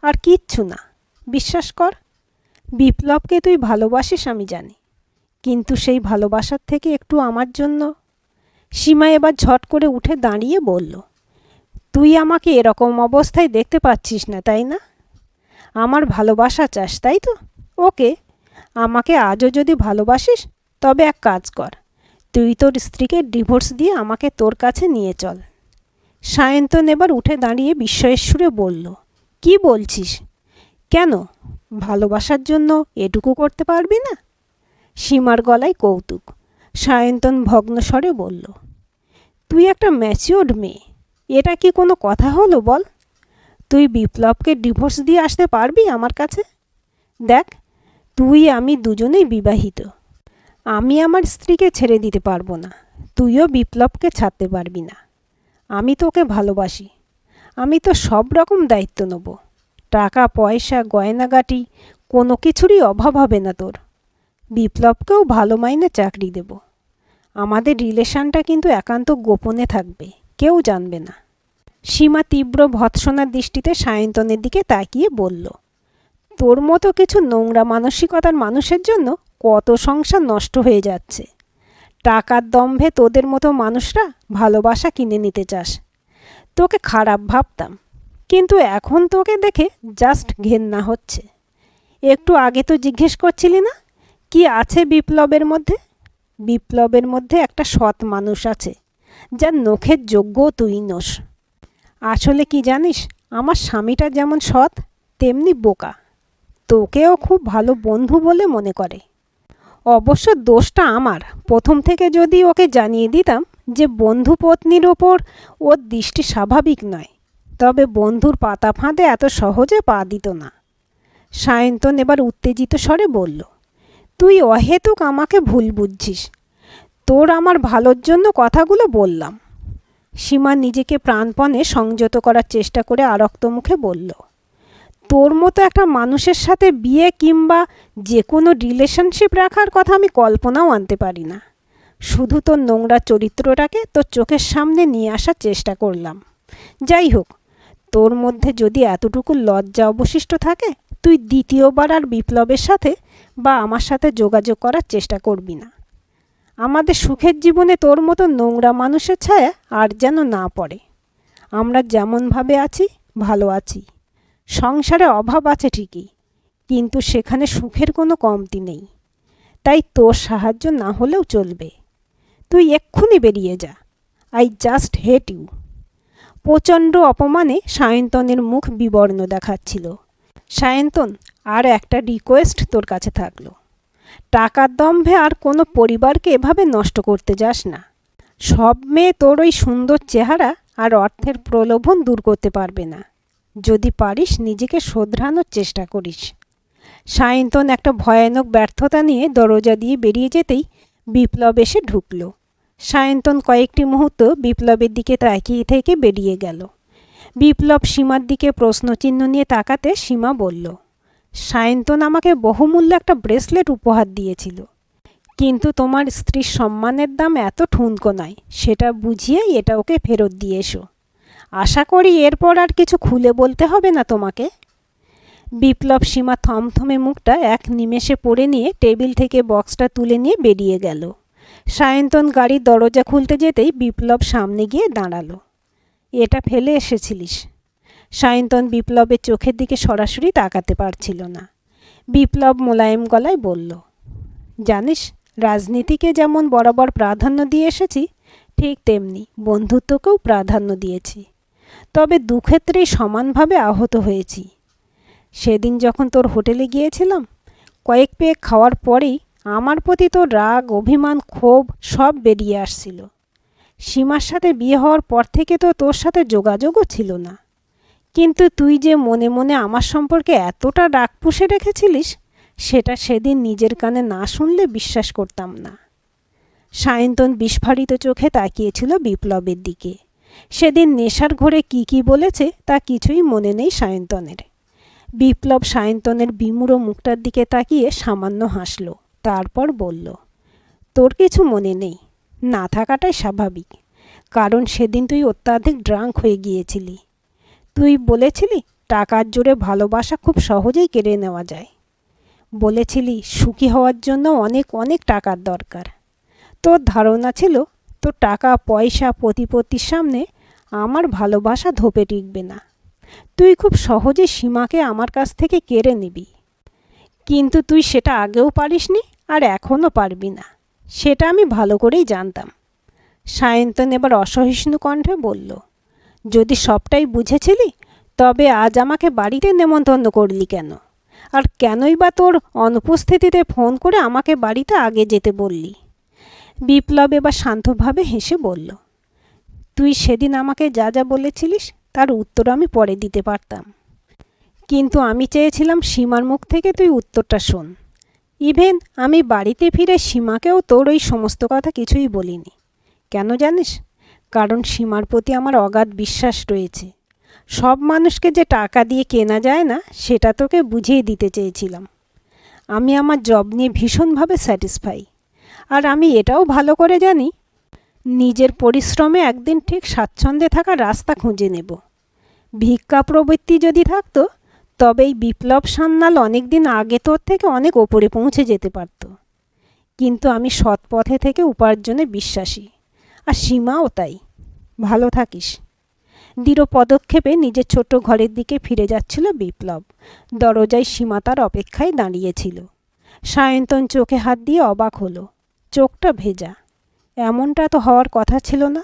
আর কিচ্ছু না। বিশ্বাস কর, বিপ্লবকে তুই ভালোবাসিস আমি জানি, কিন্তু সেই ভালোবাসার থেকে একটু আমার জন্য। সীমা এবার ঝট করে উঠে দাঁড়িয়ে বলল, তুই আমাকে এরকম অবস্থায় দেখতে পাচ্ছিস না তাই না? আমার ভালোবাসা চাস তাই তো? ওকে, আমাকে আজও যদি ভালোবাসিস তবে এক কাজ কর, তুই তোর স্ত্রীকে ডিভোর্স দিয়ে আমাকে তোর কাছে নিয়ে চল। সায়ন্তন এবার উঠে দাঁড়িয়ে বিস্ময়ের সুরে বলল, কি বলছিস? কেন, ভালোবাসার জন্য এটুকু করতে পারবি না? সীমার গলায় কৌতুক। সায়ন্তন ভগ্নস্বরে বলল, তুই একটা ম্যাচিওর্ড মেয়ে, এটা কি কোনো কথা হলো বল? তুই বিপ্লবকে ডিভোর্স দিয়ে আসতে পারবি আমার কাছে? দেখ, তুই আমি দুজনেই বিবাহিত। আমি আমার স্ত্রীকে ছেড়ে দিতে পারবো না, তুইও বিপ্লবকে ছাড়তে পারবি না। আমি তোকে ভালোবাসি, আমি তো সব রকম দায়িত্ব নেব। টাকা পয়সা গয়নাগাটি কোনো কিছুরই অভাব হবে না তোর। বিপ্লবকেও ভালো মাইনে চাকরি দেব। আমাদের রিলেশনটা কিন্তু একান্ত গোপনে থাকবে, কেউ জানবে না। সীমা তীব্র ভৎসনার দৃষ্টিতে সায়ন্তনের দিকে তাকিয়ে বলল, তোর মতো কিছু নোংরা মানসিকতার মানুষের জন্য কত সংসার নষ্ট হয়ে যাচ্ছে। টাকার দম্ভে তোদের মতো মানুষরা ভালোবাসা কিনে নিতে চাস। তোকে খারাপ ভাবতাম, কিন্তু এখন তোকে দেখে জাস্ট ঘেন্না হচ্ছে। একটু আগে তো জিজ্ঞেস করছিলি না কি আছে বিপ্লবের মধ্যে? বিপ্লবের মধ্যে একটা সৎ মানুষ আছে, যার নখের যোগ্য তুই নোস। আসলে কি জানিস, আমার স্বামীটা যেমন সৎ তেমনি বোকা। তোকেও খুব ভালো বন্ধু বলে মনে করে। অবশ্য দোষটা আমার। প্রথম থেকে যদি ওকে জানিয়ে দিতাম যে বন্ধু পত্নীর ওপর ওর দৃষ্টি স্বাভাবিক নয়, তবে বন্ধুর পাতা ফাঁদে এত সহজে পা দিত না। সায়ন্তন এবার উত্তেজিত স্বরে বলল, তুই অহেতুক আমাকে ভুল বুঝছিস। তোর আমার ভালোর জন্য কথাগুলো বললাম। সীমা নিজেকে প্রাণপণে সংযত করার চেষ্টা করে আরক্ত মুখে বলল, তোর মতো একটা মানুষের সাথে বিয়ে কিংবা যে কোনো রিলেশনশিপ রাখার কথা আমি কল্পনাও আনতে পারি না। শুধু তোর নোংরা চরিত্রটাকে তোর চোখের সামনে নিয়ে আসার চেষ্টা করলাম। যাই হোক, তোর মধ্যে যদি এতটুকু লজ্জা অবশিষ্ট থাকে, তুই দ্বিতীয়বার আর বিপ্লবের সাথে বা আমার সাথে যোগাযোগ করার চেষ্টা করবি না। আমাদের সুখের জীবনে তোর মতো নোংরা মানুষের ছায়া আর যেন না পড়ে। আমরা যেমনভাবে আছি ভালো আছি। সংসারে অভাব আছে ঠিকই, কিন্তু সেখানে সুখের কোনো কমতি নেই। তাই তোর সাহায্য না হলেও চলবে। তুই এক্ষুনি বেরিয়ে যা। I just hate you. প্রচণ্ড অপমানে সায়ন্তনের মুখ বিবর্ণ দেখাচ্ছিল। সায়ন্তন, আর একটা রিকোয়েস্ট তোর কাছে থাকলো। টাকার দম্ভে আর কোনো পরিবারকে এভাবে নষ্ট করতে যাস না। সব মেয়ে তোর ওই সুন্দর চেহারা আর অর্থের প্রলোভন দূর করতে পারবে না। যদি পারিস নিজেকে শোধরানোর চেষ্টা করিস। সায়ন্তন একটা ভয়ানক ব্যর্থতা নিয়ে দরজা দিয়ে বেরিয়ে যেতেই বিপ্লব এসে ঢুকল। সায়ন্তন কয়েকটি মুহূর্ত বিপ্লবের দিকে তাকিয়ে থেকে বেরিয়ে গেল। বিপ্লব সীমার দিকে প্রশ্নচিহ্ন নিয়ে তাকাতে সীমা বলল, সায়ন্তন আমাকে বহুমূল্য একটা ব্রেসলেট উপহার দিয়েছিল, কিন্তু তোমার স্ত্রীর সম্মানের দাম এত ঠুনকো নয়, সেটা বুঝিয়েই এটা ওকে ফেরত দিয়ে এসো। আশা করি এরপর আর কিছু খুলে বলতে হবে না তোমাকে। বিপ্লব সীমা থমথমে মুখটা এক নিমেষে পড়ে নিয়ে টেবিল থেকে বক্সটা তুলে নিয়ে বেরিয়ে গেল। সায়ন্তন গাড়ির দরজা খুলতে যেতেই বিপ্লব সামনে গিয়ে দাঁড়ালো। এটা ফেলে এসেছিলিস? সায়ন্তন বিপ্লবের চোখের দিকে সরাসরি তাকাতে পারছিল না। বিপ্লব মোলায়েম গলায় বলল, জানিস, রাজনীতিকে যেমন বরাবর প্রাধান্য দিয়ে এসেছি, ঠিক তেমনি বন্ধুত্বকেও প্রাধান্য দিয়েছি। তবে দুক্ষেত্রেই সমানভাবে আহত হয়েছি। সেদিন যখন তোর হোটেলে গিয়েছিলাম, কয়েক পেয়ে খাওয়ার পরেই আমার প্রতি তোর রাগ, অভিমান, ক্ষোভ সব বেরিয়ে আসছিল। সীমার সাথে বিয়ে হওয়ার পর থেকে তো তোর সাথে যোগাযোগও ছিল না, কিন্তু তুই যে মনে মনে আমার সম্পর্কে এতটা রাগ পুষে রেখেছিলিস, সেটা সেদিন নিজের কানে না শুনলে বিশ্বাস করতাম না। সায়ন্তন বিস্ফারিত চোখে তাকিয়েছিল বিপ্লবের দিকে। সেদিন নেশার ঘোরে কি বলেছে তা কিছুই মনে নেই সায়ন্তনের। বিপ্লব সায়ন্তনের বিমূঢ় মুখটার দিকে তাকিয়ে সামান্য হাসল, তারপর বলল, তোর কিছু মনে নেই, না থাকাটাই স্বাভাবিক, কারণ সেদিন তুই অত্যাধিক ড্রাঙ্ক হয়ে গিয়েছিলি। তুই বলেছিলি টাকার জোরে ভালোবাসা খুব সহজেই কেড়ে নেওয়া যায়। বলেছিলি সুখী হওয়ার জন্য অনেক অনেক টাকার দরকার। তোর ধারণা ছিল তোর টাকা পয়সা প্রতিপত্তির সামনে আমার ভালোবাসা ধোপে টিকবে না, তুই খুব সহজে সীমাকে আমার কাছ থেকে কেড়ে নিবি। কিন্তু তুই সেটা আগেও পারিসনি আর এখনও পারবি না, সেটা আমি ভালো করেই জানতাম। সায়ন্তন এবার অসহিষ্ণু কণ্ঠে বলল, যদি সবটাই বুঝেছিলি তবে আজ আমাকে বাড়িতে নেমন্তন্ন করলি কেন? আর কেনই বা তোর অনুপস্থিতিতে ফোন করে আমাকে বাড়িতে আগে যেতে বললি? বিপ্লব এবার শান্তভাবে হেসে বলল, তুই সেদিন আমাকে যা যা বলেছিলিস তার উত্তর আমি পরে দিতে পারতাম, কিন্তু আমি চেয়েছিলাম সীমার মুখ থেকে তুই উত্তরটা শোন। ইভেন আমি বাড়িতে ফিরে সীমাকেও তোর ওই সমস্ত কথা কিছুই বলিনি। কেন জানিস? কারণ সীমার প্রতি আমার অগাধ বিশ্বাস রয়েছে। সব মানুষকে যে টাকা দিয়ে কেনা যায় না, সেটা তোকে বুঝিয়ে দিতে চেয়েছিলাম। আমি আমার জব নিয়ে ভীষণভাবে স্যাটিসফাই, আর আমি এটাও ভালো করে জানি নিজের পরিশ্রমে একদিন ঠিক স্বাচ্ছন্দ্যে থাকার রাস্তা খুঁজে নেব। ভিক্ষা প্রবৃত্তি যদি থাকতো তবে এই বিপ্লব সান্যাল অনেক দিন আগে তোর থেকে অনেক ওপরে পৌঁছে যেতে পারত। কিন্তু আমি সৎ পথে থেকে উপার্জনে বিশ্বাসী, আর সীমাও তাই। ভালো থাকিস। দৃঢ় পদক্ষেপে নিজের ছোট ঘরের দিকে ফিরে যাচ্ছিল বিপ্লব। দরজায় সীমা তার অপেক্ষায় দাঁড়িয়েছিল। সায়ন্তন চোখে হাত দিয়ে অবাক হলো। চোখটা ভেজা। এমনটা তো হওয়ার কথা ছিল না।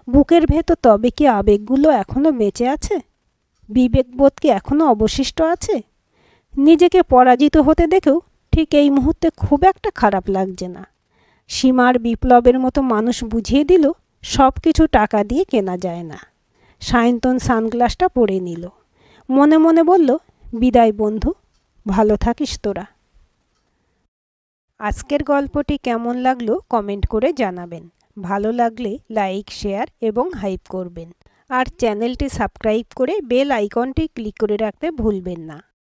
বুকের ভেতর তবে কি আবেগগুলো এখনও বেঁচে আছে? বিবেকবোধ কি এখনও অবশিষ্ট আছে? নিজেকে পরাজিত হতে দেখেও ঠিক এই মুহূর্তে খুব একটা খারাপ লাগছে না। সীমার বিপ্লবের মতো মানুষ বুঝিয়ে দিল সব কিছু টাকা দিয়ে কেনা যায় না। সায়ন্তন সানগ্লাসটা পরে নিল। মনে মনে বলল, বিদায় বন্ধু, ভালো থাকিস তোরা। আজকের গল্পটি কেমন লাগলো কমেন্ট করে জানাবেন। ভালো লাগলে লাইক, শেয়ার এবং হাইপ করবেন। আর চ্যানেলটি সাবস্ক্রাইব করে বেল আইকনটি ক্লিক করে রাখতে ভুলবেন না।